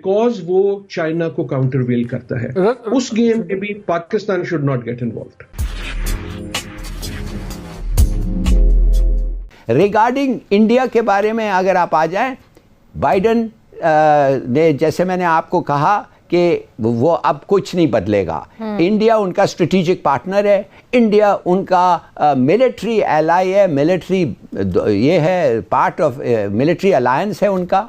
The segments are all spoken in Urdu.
بیکاز وہ چائنا کو کاؤنٹر ویل کرتا ہے. اس گیم میں بھی Pakistan should not get involved. Regarding India کے بارے میں اگر آپ آ جائیں، بائیڈن نے جیسے میں نے آپ کو کہا کہ وہ اب کچھ نہیں بدلے گا. انڈیا ان کا اسٹریٹجک پارٹنر ہے، انڈیا ان کا ملٹری ایلائی ہے، ملٹری یہ ہے، پارٹ آف ملٹری الائنس ہے ان کا.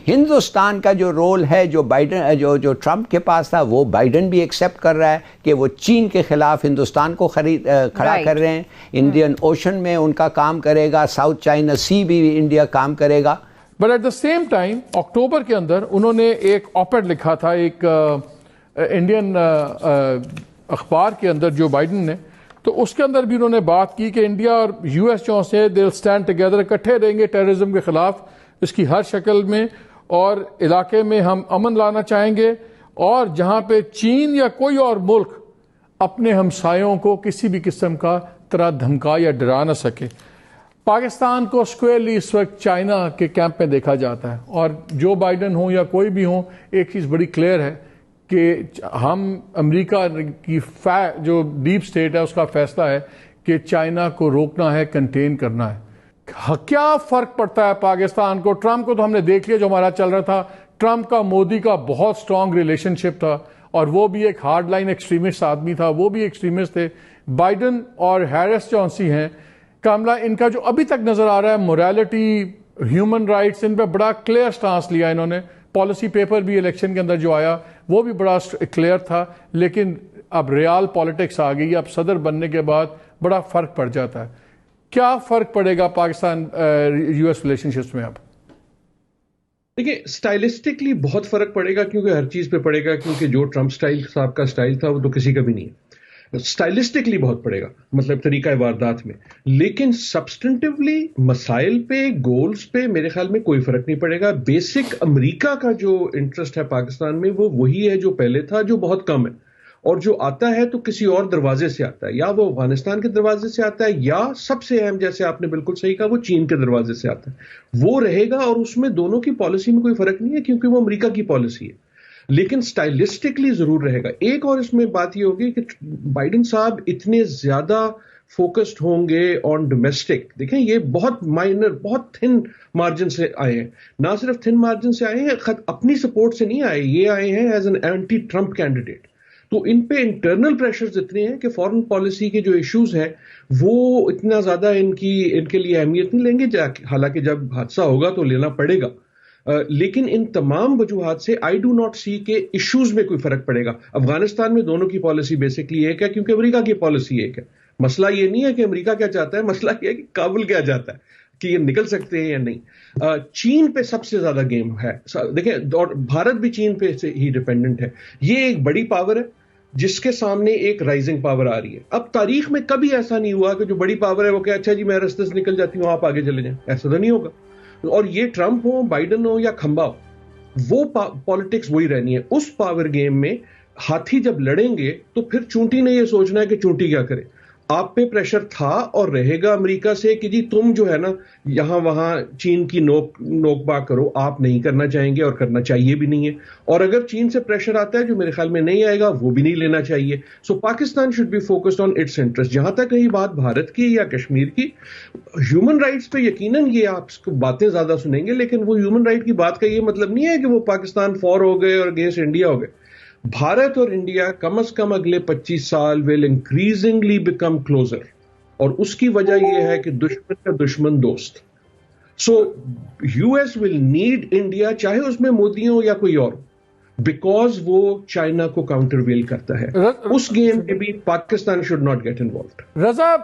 ہندوستان کا جو رول ہے جو بائیڈن جو ٹرمپ کے پاس تھا، وہ بائیڈن بھی ایکسیپٹ کر رہا ہے کہ وہ چین کے خلاف ہندوستان کو کھڑا کر رہے ہیں. انڈین اوشن میں ان کا کام کرے گا، ساؤتھ چائنا سی بھی انڈیا کام کرے گا. But at the same time اکتوبر کے اندر انہوں نے ایک آپڈ لکھا تھا ایک انڈین اخبار کے اندر جو بائیڈن نے، تو اس کے اندر بھی انہوں نے بات کی کہ انڈیا اور یو ایس جو سے دے ول اسٹینڈ ٹوگیدر، اکٹھے رہیں گے ٹیررزم کے خلاف اس کی ہر شکل میں، اور علاقے میں ہم امن لانا چاہیں گے، اور جہاں پہ چین یا کوئی اور ملک اپنے ہمسایوں کو کسی بھی قسم کا طرح دھمکا یا ڈرا نہ سکے. پاکستان کو اسکوئرلی اس وقت چائنا کے کیمپ میں دیکھا جاتا ہے، اور جو بائیڈن ہوں یا کوئی بھی ہوں، ایک چیز بڑی کلیئر ہے کہ ہم امریکہ کی جو ڈیپ سٹیٹ ہے اس کا فیصلہ ہے کہ چائنا کو روکنا ہے، کنٹین کرنا ہے. کیا فرق پڑتا ہے پاکستان کو؟ ٹرمپ کو تو ہم نے دیکھ لیا جو ہمارا چل رہا تھا. ٹرمپ کا مودی کا بہت سٹرونگ ریلیشن شپ تھا، اور وہ بھی ایک ہارڈ لائن ایکسٹریمسٹ آدمی تھا، وہ بھی ایکسٹریمسٹ تھے. بائیڈن اور ہیرس جو سی ہیں کاملا، ان کا جو ابھی تک نظر آ رہا ہے موریلٹی، ہیومن رائٹس، ان پہ بڑا کلیئر سٹانس لیا انہوں نے. پالیسی پیپر بھی الیکشن کے اندر جو آیا وہ بھی بڑا کلیئر تھا. لیکن اب ریال پالیٹکس آ گئی، اب صدر بننے کے بعد بڑا فرق پڑ جاتا ہے. کیا فرق پڑے گا Pakistan U S relationships میں اب؟ دیکھیں، اسٹائلسٹکلی بہت فرق پڑے گا، کیونکہ ہر چیز پہ پڑے گا، کیونکہ جو ٹرمپ صاحب کا اسٹائل تھا وہ تو کسی کا بھی نہیں ہے. اسٹائلسٹکلی بہت پڑے گا، مطلب طریقہ واردات میں. لیکن سبسٹنٹیولی مسائل پہ، گولز پہ میرے خیال میں کوئی فرق نہیں پڑے گا. بیسک امریکہ کا جو انٹرسٹ ہے پاکستان میں وہ وہی ہے جو پہلے تھا، جو بہت کم ہے، اور جو آتا ہے تو کسی اور دروازے سے آتا ہے. یا وہ افغانستان کے دروازے سے آتا ہے، یا سب سے اہم، جیسے آپ نے بالکل صحیح کہا، وہ چین کے دروازے سے آتا ہے. وہ رہے گا، اور اس میں دونوں کی پالیسی میں کوئی فرق نہیں ہے، کیونکہ وہ امریکہ کی پالیسی ہے. لیکن سٹائلسٹکلی ضرور رہے گا. ایک اور اس میں بات یہ ہوگی کہ بائیڈن صاحب اتنے زیادہ فوکسڈ ہوں گے آن ڈومیسٹک. دیکھیں، یہ بہت مائنر، بہت تھن مارجن سے آئے ہیں. نہ صرف تھن مارجن سے آئے ہیں، اپنی سپورٹ سے نہیں آئے، یہ آئے ہیں as an entity Trump candidate. تو ان پہ انٹرنل پریشرز اتنے ہیں کہ فورن پالیسی کے جو ایشوز ہیں وہ اتنا زیادہ ان کے لیے اہمیت نہیں لیں گے. حالانکہ جب حادثہ ہوگا تو لینا پڑے گا. لیکن ان تمام وجوہات سے آئی ڈو ناٹ سی کہ ایشوز میں کوئی فرق پڑے گا. افغانستان میں دونوں کی پالیسی بیسکلی ایک ہے، کیونکہ امریکہ کی پالیسی ایک ہے. مسئلہ یہ نہیں ہے کہ امریکہ کیا چاہتا ہے، مسئلہ یہ ہے کہ کابل کیا چاہتا ہے، کہ یہ نکل سکتے ہیں یا نہیں. چین پہ سب سے زیادہ گیم ہے. دیکھیں، اور بھارت بھی چین پہ سے ہی ڈیپینڈنٹ ہے. یہ ایک بڑی پاور ہے جس کے سامنے ایک رائزنگ پاور آ رہی ہے. اب تاریخ میں کبھی ایسا نہیں ہوا کہ جو بڑی پاور ہے وہ کہ اچھا جی میں رستے سے نکل جاتی ہوں، آپ آگے چلے جائیں. ایسا تو نہیں ہوگا. اور یہ ٹرمپ ہو، بائیڈن ہو یا کھمبا ہو، وہ پالیٹکس وہی رہنی ہے. اس پاور گیم میں ہاتھی جب لڑیں گے تو پھر چونٹی نے یہ سوچنا ہے کہ چونٹی کیا کرے. آپ پہ پریشر تھا اور رہے گا امریکہ سے کہ جی تم جو ہے نا یہاں وہاں چین کی نوک با کرو. آپ نہیں کرنا چاہیں گے اور کرنا چاہیے بھی نہیں ہے. اور اگر چین سے پریشر آتا ہے جو میرے خیال میں نہیں آئے گا، وہ بھی نہیں لینا چاہیے. So Pakistan should be focused on its interest. جہاں تک رہی بات بھارت کی یا کشمیر کی، ہیومن رائٹس پہ یقیناً یہ آپ باتیں زیادہ سنیں گے، لیکن وہ ہیومن رائٹ کی بات کا یہ مطلب نہیں ہے کہ وہ پاکستان فور ہو گئے اور اگینسٹ انڈیا ہو گئے. بھارت اور انڈیا کم از کم اگلے 25 سال ول انکریزنگلی بیکم کلوزر، اور اس کی وجہ یہ ہے کہ دشمن کا دشمن دوست. So U S will need India, چاہے اس میں مودی ہو یا کوئی اور، بیکاز وہ چائنا کو کاؤنٹر ویل کرتا ہے. اس گیم میں بھی Pakistan should not get involved. Raza,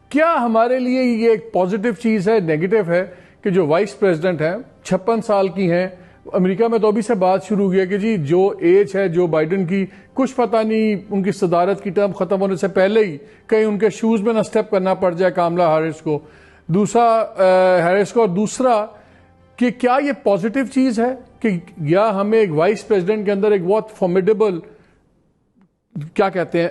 کیا ہمارے لیے یہ ایک پازیٹیو چیز ہے، نیگیٹو ہے کہ جو وائس پریزیڈنٹ ہیں 56 سال کی ہیں؟ امریکہ میں تو ابھی سے بات شروع ہوئی ہے کہ جی جو ایج ہے جو بائیڈن کی، کچھ پتہ نہیں ان کی صدارت کی ٹرم ختم ہونے سے پہلے ہی کہیں ان کے شوز میں نہ سٹیپ کرنا پڑ جائے کاملا ہیرس کو. اور دوسرا کہ کیا یہ پازیٹیو چیز ہے کہ یا ہمیں ایک وائس پریزیڈنٹ کے اندر ایک بہت فارمیڈیبل، کیا کہتے ہیں،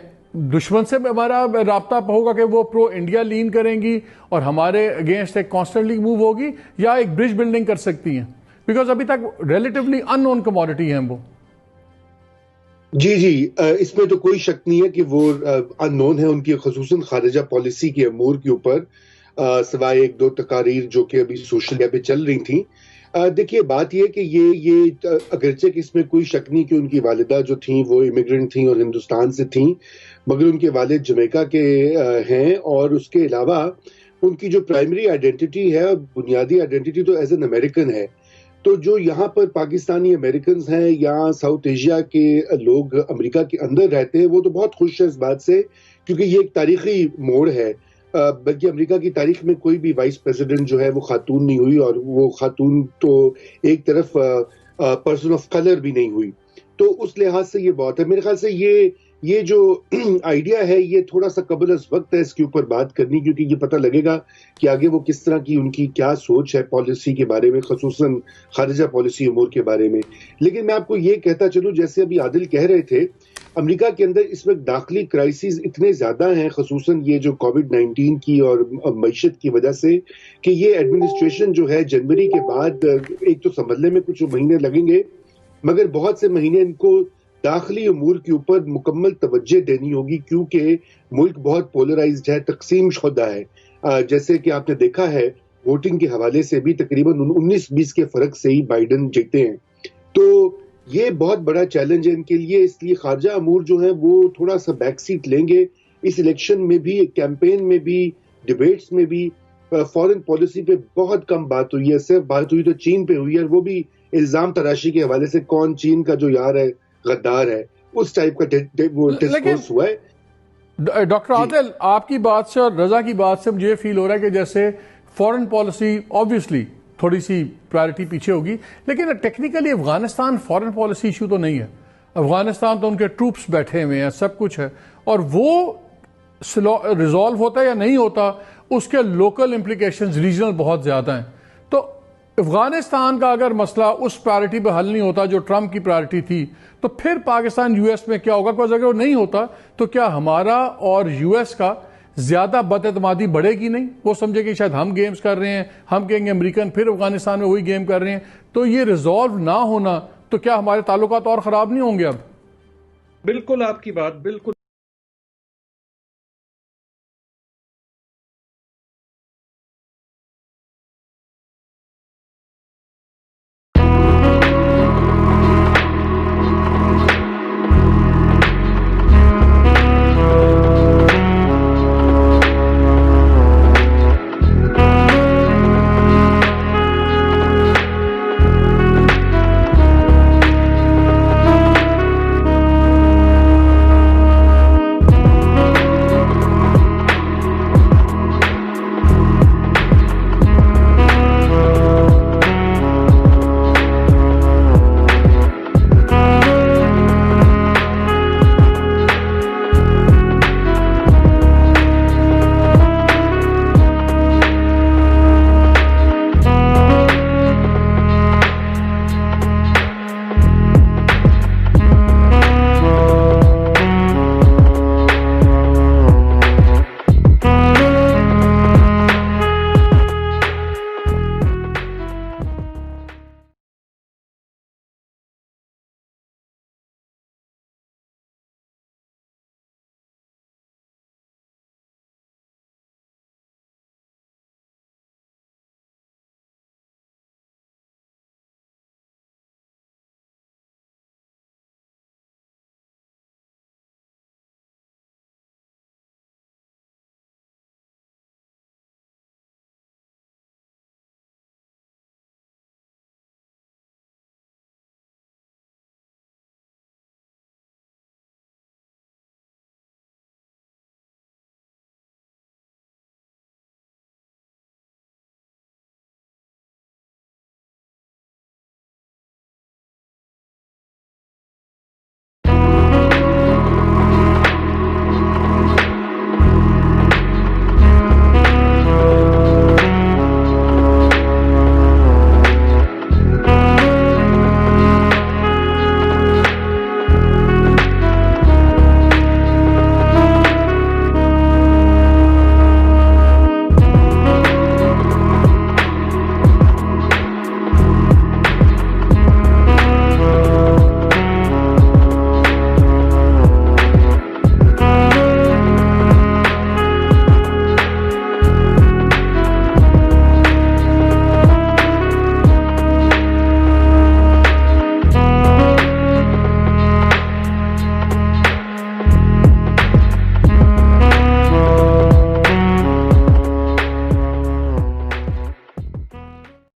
دشمن سے ہمارا رابطہ ہوگا کہ وہ پرو انڈیا لین کریں گی اور ہمارے اگینسٹ ایک کانسٹنٹلی موو ہوگی، یا ایک برج بلڈنگ کر سکتی ہیں؟ بیکاز ابھی تک ریلیٹیولی ان نون کموڈٹی ہیں وہ. جی اس میں تو کوئی شک نہیں ہے کہ وہ ان نون ہے ان کی، خصوصاً خارجہ پالیسی کے امور کے اوپر، سوائے ایک دو تقاریر جو کہ ابھی سوشل میڈیا پہ چل رہی تھیں. دیکھیے بات یہ کہ یہ اگرچہ کہ اس میں کوئی شک نہیں کہ ان کی والدہ جو تھیں وہ امیگرنٹ تھیں اور ہندوستان سے تھیں، مگر ان کے والد جمیکا کے ہیں، اور اس کے علاوہ ان کی جو پرائمری آئیڈینٹی ہے، بنیادی آئیڈینٹی تو ایز این امریکن ہے. تو جو یہاں پر پاکستانی امریکنز ہیں یا ساؤتھ ایشیا کے لوگ امریکہ کے اندر رہتے ہیں، وہ تو بہت خوش ہیں اس بات سے، کیونکہ یہ ایک تاریخی موڑ ہے. بلکہ امریکہ کی تاریخ میں کوئی بھی وائس پریزیڈنٹ جو ہے وہ خاتون نہیں ہوئی، اور وہ خاتون تو ایک طرف پرسن آف کلر بھی نہیں ہوئی. تو اس لحاظ سے یہ بہت ہے. میرے خیال سے یہ جو آئیڈیا ہے یہ تھوڑا سا قبل از وقت ہے اس کے اوپر بات کرنی، کیونکہ یہ پتہ لگے گا کہ آگے وہ کس طرح کی ان کی کیا سوچ ہے پالیسی کے بارے میں، خصوصاً خارجہ پالیسی امور کے بارے میں. لیکن میں آپ کو یہ کہتا چلوں، جیسے ابھی عادل کہہ رہے تھے، امریکہ کے اندر اس وقت داخلی کرائسس اتنے زیادہ ہیں، خصوصاً یہ جو کووڈ-19 کی اور معیشت کی وجہ سے، کہ یہ ایڈمنسٹریشن جو ہے جنوری کے بعد ایک تو سنبھلنے میں کچھ مہینے لگیں گے، مگر بہت سے مہینے ان کو داخلی امور کے اوپر مکمل توجہ دینی ہوگی، کیونکہ ملک بہت پولرائزڈ ہے، تقسیم شدہ ہے. جیسے کہ آپ نے دیکھا ہے ووٹنگ کے حوالے سے بھی تقریباً 19-20 کے فرق سے ہی بائیڈن جیتے ہیں. تو یہ بہت بڑا چیلنج ہے ان کے لیے، اس لیے خارجہ امور جو ہیں وہ تھوڑا سا بیک سیٹ لیں گے اس الیکشن میں بھی، کیمپین میں بھی، ڈیبیٹس میں بھی. فورن پالیسی پہ بہت کم بات ہوئی ہے، صرف بات ہوئی تو چین پہ ہوئی ہے، اور وہ بھی الزام تراشی کے حوالے سے، کون چین کا جو یار ہے غدار ہے، اس ٹائپ کا ڈسکورس ہوا ہے. ڈاکٹر عادل، آپ کی بات سے اور رضا کی بات سے مجھے یہ فیل ہو رہا ہے کہ جیسے فورن پالیسی آبویسلی تھوڑی سی پرائرٹی پیچھے ہوگی، لیکن technically Afghanistan foreign policy issue تو نہیں ہے. افغانستان تو ان کے ٹروپس بیٹھے ہوئے ہیں، سب کچھ ہے، اور وہ ریزالو ہوتا ہے یا نہیں ہوتا اس کے لوکل امپلیکیشنز ریجنل بہت زیادہ ہیں. تو افغانستان کا اگر مسئلہ اس پرائرٹی پہ حل نہیں ہوتا جو ٹرمپ کی پرائرٹی تھی، تو پھر پاکستان یو ایس میں کیا ہوگا؟ because اگر وہ نہیں ہوتا تو کیا ہمارا اور یو ایس کا زیادہ بد اعتمادی بڑھے گی نہیں؟ وہ سمجھے کہ شاید ہم گیمز کر رہے ہیں، ہم کہیں گے امریکن پھر افغانستان میں وہی گیم کر رہے ہیں. تو یہ ریزالو نہ ہونا تو کیا ہمارے تعلقات اور خراب نہیں ہوں گے اب؟ بالکل آپ کی بات بالکل